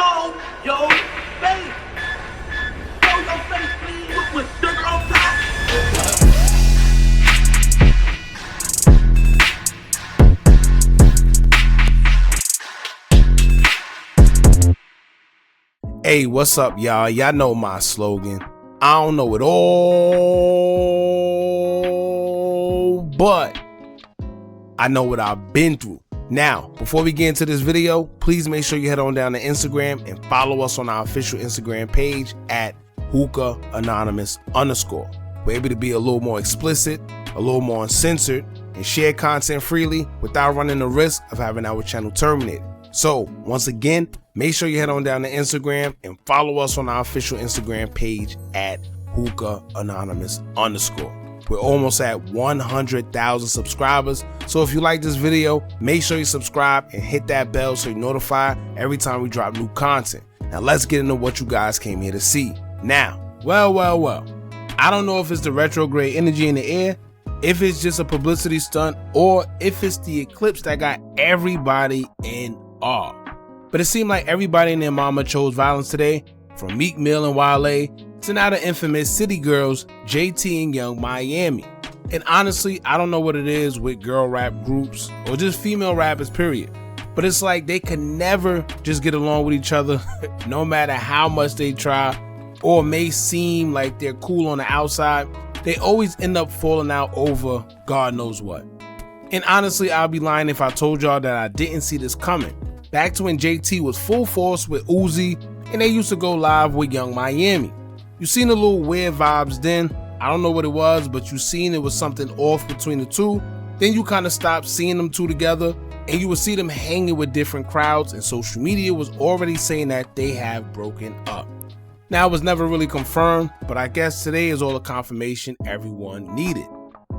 show your face. Show your face, please, with sugar on top. Hey, what's up, y'all? Y'all know my slogan. I don't know it all, but I know what I've been through. Now, before we get into this video, please make sure you head on down to Instagram and follow us on our official Instagram page at Hookah Anonymous _. We're able to be a little more explicit, a little more uncensored, and share content freely without running the risk of having our channel terminated. So, once again, make sure you head on down to Instagram and follow us on our official Instagram page at Hookah Anonymous _. We're almost at 100,000 subscribers. So if you like this video, make sure you subscribe and hit that bell so you're notified every time we drop new content. Now let's get into what you guys came here to see. Now, well. I don't know if it's the retrograde energy in the air, if it's just a publicity stunt, or if it's the eclipse that got everybody in awe. But it seemed like everybody and their mama chose violence today, from Meek Mill and Wale to now the infamous City Girls, JT and Young Miami. And honestly, I don't know what it is with girl rap groups or just female rappers, period. But it's like they can never just get along with each other, no matter how much they try, or may seem like they're cool on the outside. They always end up falling out over God knows what. And honestly, I'll be lying if I told y'all that I didn't see this coming. Back to when JT was full force with Uzi and they used to go live with Young Miami. You seen the little weird vibes then. I don't know what it was, but you seen it was something off between the two. Then you kind of stopped seeing them two together and you would see them hanging with different crowds, and social media was already saying that they have broken up. Now, it was never really confirmed, but I guess today is all the confirmation everyone needed.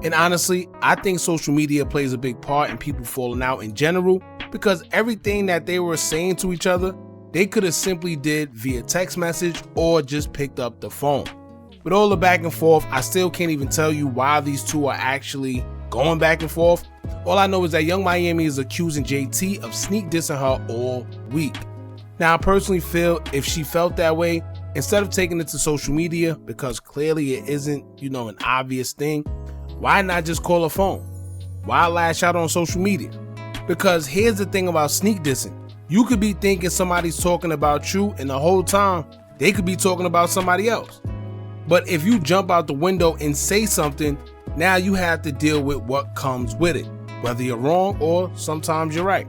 And honestly, I think social media plays a big part in people falling out in general, because everything that they were saying to each other, they could have simply did via text message or just picked up the phone. With all the back and forth, I still can't even tell you why these two are actually going back and forth. All I know is that Young Miami is accusing JT of sneak dissing her all week. Now, I personally feel if she felt that way, instead of taking it to social media, because clearly it isn't, an obvious thing, why not just call her phone? Why lash out on social media? Because here's the thing about sneak dissing. You could be thinking somebody's talking about you, and the whole time they could be talking about somebody else. But if you jump out the window and say something, now you have to deal with what comes with it, whether you're wrong or sometimes you're right.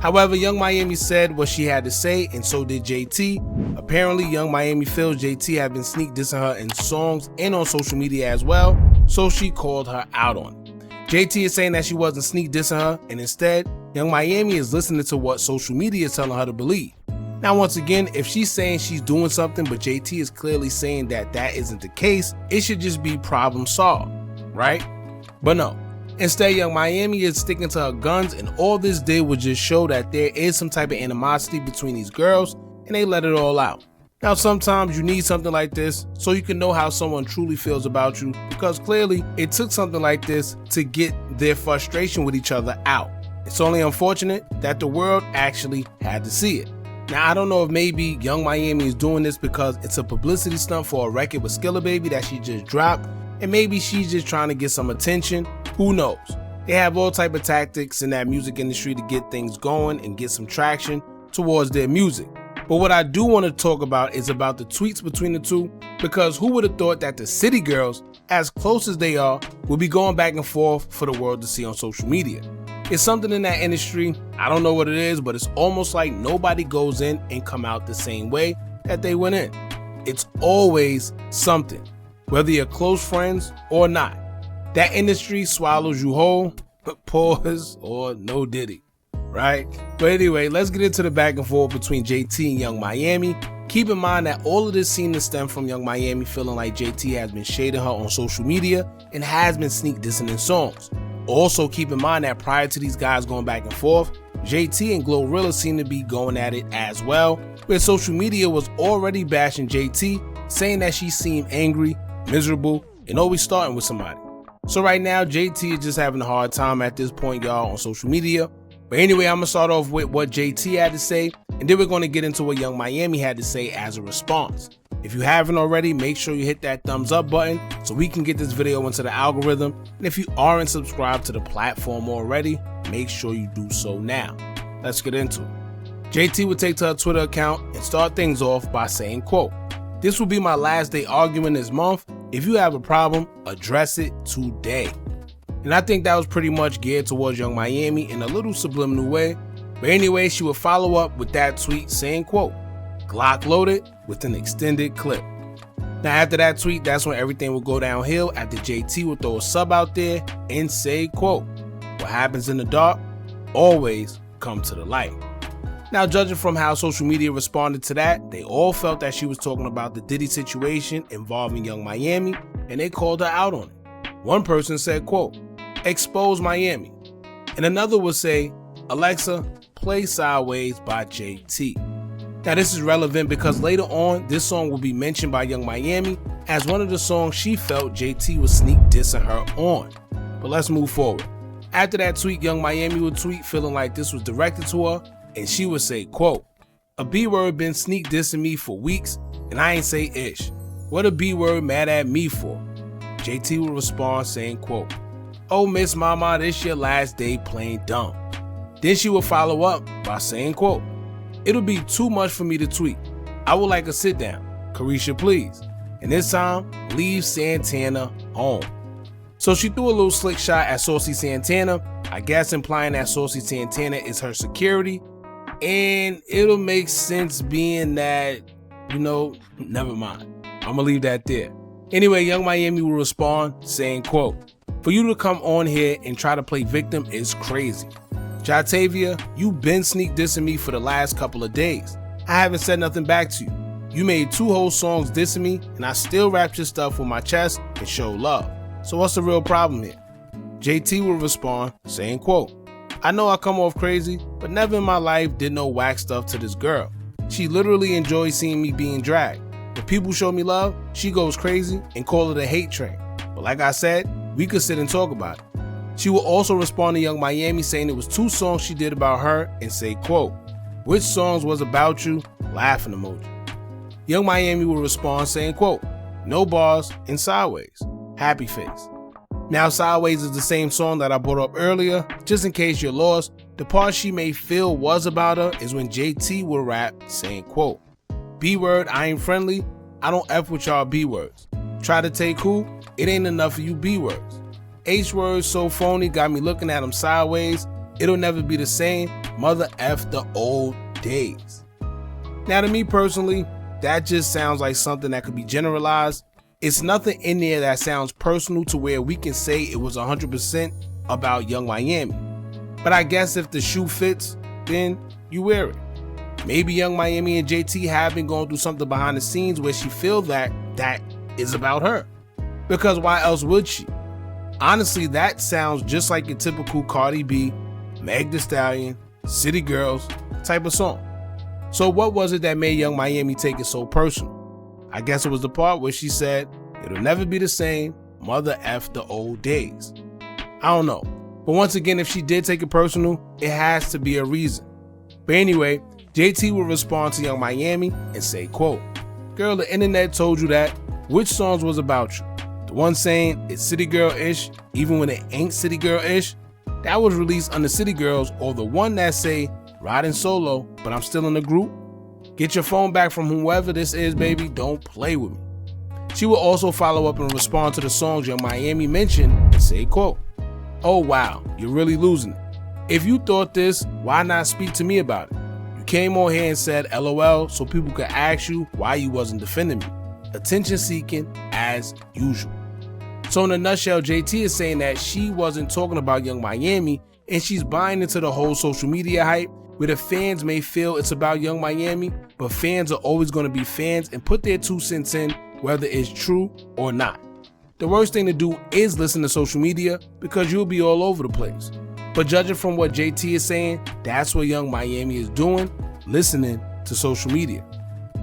However, Young Miami said what she had to say, and so did JT. Apparently, Young Miami feels JT had been sneak dissing her in songs and on social media as well, so she called her out on it. JT is saying that she wasn't sneak dissing her, and instead, Young Miami is listening to what social media is telling her to believe. Now, once again, if she's saying she's doing something, but JT is clearly saying that that isn't the case, it should just be problem solved, right? But no. Instead, Young Miami is sticking to her guns, and all this did was just show that there is some type of animosity between these girls, and they let it all out. Now, sometimes you need something like this so you can know how someone truly feels about you, because clearly it took something like this to get their frustration with each other out. It's only unfortunate that the world actually had to see it. Now, I don't know if maybe Young Miami is doing this because it's a publicity stunt for a record with Skilla Baby that she just dropped, and maybe she's just trying to get some attention. Who knows? They have all type of tactics in that music industry to get things going and get some traction towards their music. But what I do want to talk about is about the tweets between the two, because who would have thought that the City Girls, as close as they are, would be going back and forth for the world to see on social media. It's something in that industry, I don't know what it is, but it's almost like nobody goes in and come out the same way that they went in. It's always something, whether you're close friends or not. That industry swallows you whole, pause or no diddy, right? But anyway, let's get into the back and forth between JT and Young Miami. Keep in mind that all of this seemed to stem from Young Miami feeling like JT has been shading her on social media and has been sneak dissing in songs. Also, keep in mind that prior to these guys going back and forth, JT and Glorilla seemed to be going at it as well, where social media was already bashing JT, saying that she seemed angry, miserable, and always starting with somebody. So right now, JT is just having a hard time at this point, y'all, on social media. But anyway, I'm gonna start off with what JT had to say, and then we're gonna get into what Young Miami had to say as a response. If you haven't already, make sure you hit that thumbs up button so we can get this video into the algorithm. And if you aren't subscribed to the platform already, make sure you do so now. Let's get into it. JT would take to her Twitter account and start things off by saying, quote, "This will be my last day arguing this month. If you have a problem, address it today." And I think that was pretty much geared towards Young Miami in a little subliminal way. But anyway, she would follow up with that tweet saying, quote, "Glock loaded," with an extended clip. Now after that tweet, that's when everything would go downhill after JT would throw a sub out there and say, quote, "What happens in the dark always come to the light." Now judging from how social media responded to that, they all felt that she was talking about the Diddy situation involving Young Miami, and they called her out on it. One person said, quote, "Expose Miami," and another would say, "Alexa, play Sideways by JT." Now this is relevant because later on, this song will be mentioned by Young Miami as one of the songs she felt JT was sneak dissing her on. But let's move forward. After that tweet, Young Miami would tweet feeling like this was directed to her, and she would say, quote, "A B-word been sneak dissing me for weeks, and I ain't say ish. What a B-word mad at me for?" JT would respond saying, quote, "Oh, Miss Mama, this your last day playing dumb." Then she would follow up by saying, quote, "It'll be too much for me to tweet. I would like a sit down. Carisha, please. And this time, leave Santana home." So she threw a little slick shot at Saucy Santana, I guess implying that Saucy Santana is her security. And it'll make sense being that, never mind. I'm gonna leave that there. Anyway, Young Miami will respond saying, quote, "For you to come on here and try to play victim is crazy. Jatavia, you been sneak dissing me for the last couple of days. I haven't said nothing back to you. You made 2 whole songs dissing me, and I still wrapped your stuff with my chest and show love. So what's the real problem here?" JT will respond saying, quote, "I know I come off crazy, but never in my life did no whack stuff to this girl. She literally enjoys seeing me being dragged. If people show me love, she goes crazy and call it a hate train. But like I said, we could sit and talk about it." She will also respond to Young Miami saying it was 2 songs she did about her and say, quote, "Which songs was about you?" Laughing emoji. Young Miami will respond saying, quote, "No bars and Sideways. Happy face." Now Sideways is the same song that I brought up earlier. Just in case you're lost, the part she may feel was about her is when JT will rap saying, quote, "B-word, I ain't friendly. I don't F with y'all B-words. Try to take who? It ain't enough of you B-words. H-words so phony, got me looking at them sideways. It'll never be the same. Mother F the old days." Now to me personally, that just sounds like something that could be generalized. It's nothing in there that sounds personal to where we can say it was 100% about Young Miami. But I guess if the shoe fits, then you wear it. Maybe Young Miami and JT have been going through something behind the scenes where she feels that is about her. Because why else would she? Honestly, that sounds just like your typical Cardi B, Meg Thee Stallion, City Girls type of song. So what was it that made Young Miami take it so personal? I guess it was the part where she said, "It'll never be the same. Mother F the old days." I don't know. But once again, if she did take it personal, it has to be a reason. But anyway, JT will respond to Young Miami and say, quote, "Girl, the internet told you that. Which songs was about you? The one saying it's City Girl-ish, even when it ain't City Girl-ish, that was released under City Girls, or the one that say riding solo, but I'm still in the group? Get your phone back from whoever this is, baby. Don't play with me." She will also follow up and respond to the songs Young Miami mentioned and say, quote, "Oh wow, you're really losing it. If you thought this, why not speak to me about it? You came on here and said LOL so people could ask you why you wasn't defending me. Attention seeking as usual." So in a nutshell, JT is saying that she wasn't talking about Young Miami, and she's buying into the whole social media hype where the fans may feel it's about Young Miami, but fans are always going to be fans and put their 2 cents in whether it's true or not. The worst thing to do is listen to social media because you'll be all over the place. But judging from what JT is saying, that's what Young Miami is doing, listening to social media.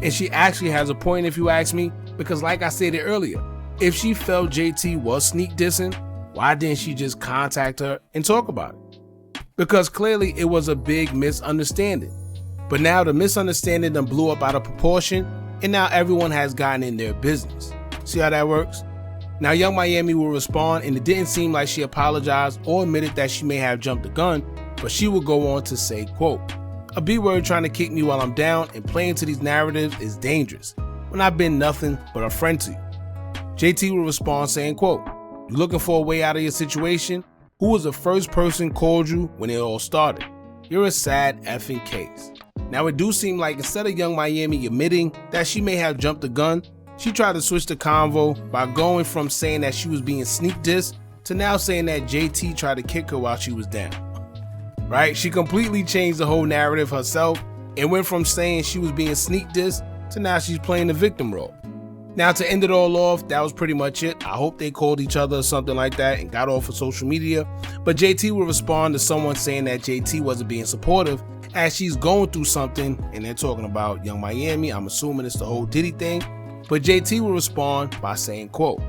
And she actually has a point if you ask me, because like I stated earlier, if she felt JT was sneak dissing, why didn't she just contact her and talk about it? because clearly it was a big misunderstanding. But now the misunderstanding done blew up out of proportion, and now everyone has gotten in their business. See how that works? Now Young Miami will respond, and it didn't seem like she apologized or admitted that she may have jumped the gun, but she will go on to say, quote, "A B-word trying to kick me while I'm down and playing to these narratives is dangerous when I've been nothing but a friend to you." JT will respond saying, quote, "You looking for a way out of your situation? Who was the first person called you when it all started? You're a sad effing case." Now it do seem like instead of Young Miami admitting that she may have jumped the gun, she tried to switch the convo by going from saying that she was being sneak dissed to now saying that JT tried to kick her while she was down. Right? She completely changed the whole narrative herself and went from saying she was being sneak dissed to now she's playing the victim role. Now to end it all off, that was pretty much it. I hope they called each other or something like that and got off of social media. But JT will respond to someone saying that JT wasn't being supportive as she's going through something, and they're talking about Young Miami. I'm assuming it's the whole Diddy thing. But JT will respond by saying, quote,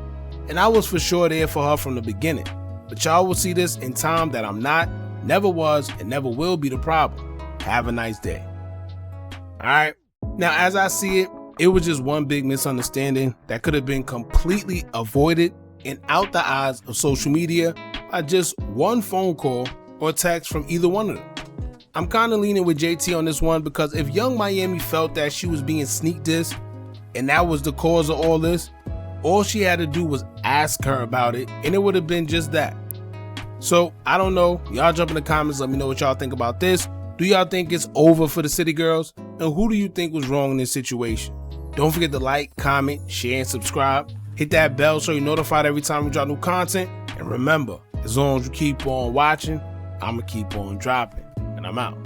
"And I was for sure there for her from the beginning. But y'all will see this in time that I'm not, never was, and never will be the problem. Have a nice day." Alright. Now as I see it, it was just one big misunderstanding that could have been completely avoided and out the eyes of social media by just one phone call or text from either one of them. I'm kind of leaning with JT on this one because if Young Miami felt that she was being sneak dissed and that was the cause of all this, all she had to do was ask her about it and it would have been just that. So I don't know, y'all jump in the comments, let me know what y'all think about this. Do y'all think it's over for the City Girls? And who do you think was wrong in this situation? Don't forget to like, comment, share, and subscribe. Hit that bell so you're notified every time we drop new content. And remember, as long as you keep on watching, I'ma keep on dropping. And I'm out.